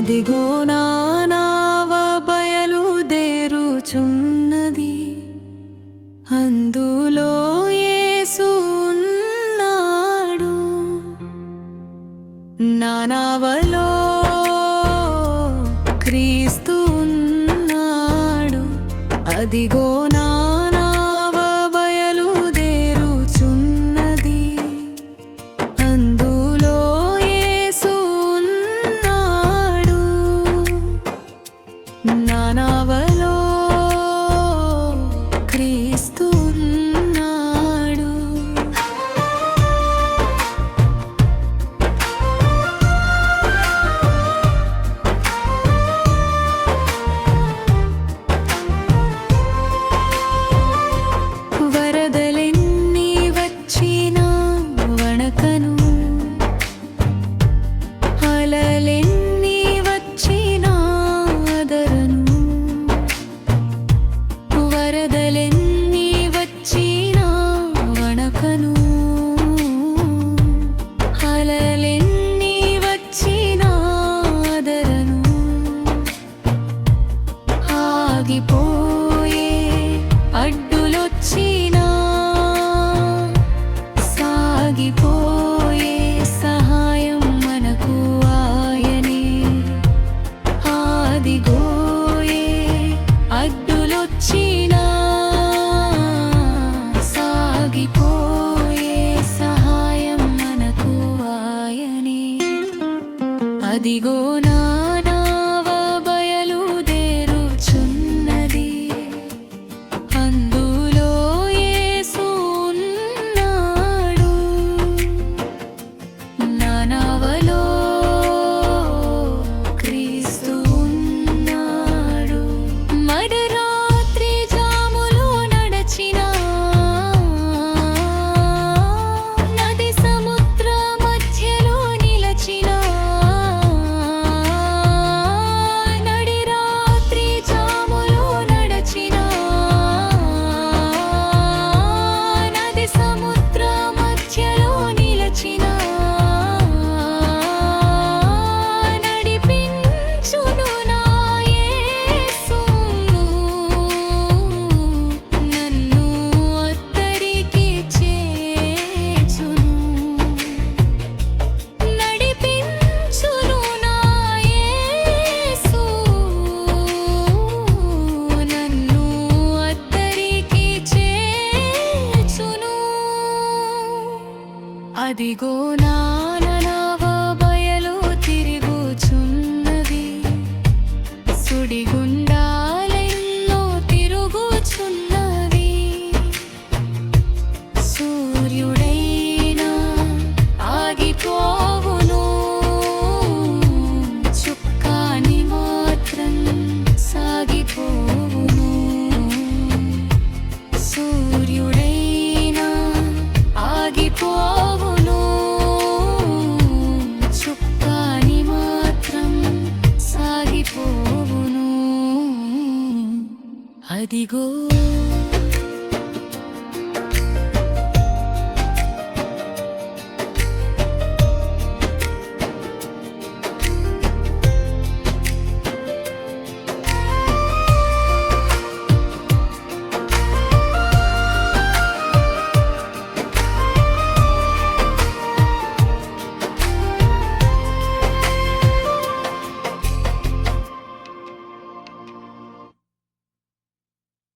అదిగో నా నావ బయలుదేరుచున్నది, అందులో యేసు ఉన్నాడు. నా నావలో క్రీస్తు ఉన్నాడు. అదిగో నా నావ బయలుదేరుచున్నది, అందులో యేసు ఉన్నాడు. నా నావలో క్రీస్తు ఉన్నాడు. వరదలెన్ని వచ్చినా వణకను, అలలెన్ని వచ్చినా అదరను. వరదలెన్ని వచ్చినా వణకను, అలలెన్ని వచ్చినా అదరను. ఆగిపోయే అడ్డులొచ్చినా, సాగిపోయే సహాయం మనకు ఆయనే. ఆదిగోయే అడ్డులొచ్చినా, సాగిపోయే సహాయం మనకు ఆయనే. అదిగో నా నావ బయలుదేరుచున్నది, అందులో యేసు ఉన్నాడు. నా నావలో క్రీస్తు ఉన్నాడు. మధ్యరాత్రి జాములో నడచినా, నది సముద్ర మధ్యలో నిలచినా. నడిరాత్రి జాములో నడచినా, నది సముద్ర మధ్యలో నిలచినా. నడిపించును నా యేసు, నన్ను అద్దరికి చేర్చును. నడిపించును నా యేసు, నన్ను అద్దరికి చేర్చును. అదిగో నా నావ బయలు తిరుగుచున్నది, సుడిగుండాలెన్నో తిరుగుచున్నవి. సూర్యుడైనా ఆగిపోవును, చుక్కాని మాత్రం సాగిపోవును. సూర్యుడైనా ఆగిపోవును, చుక్కాని మాత్రం సాగిపోవును. అదిగో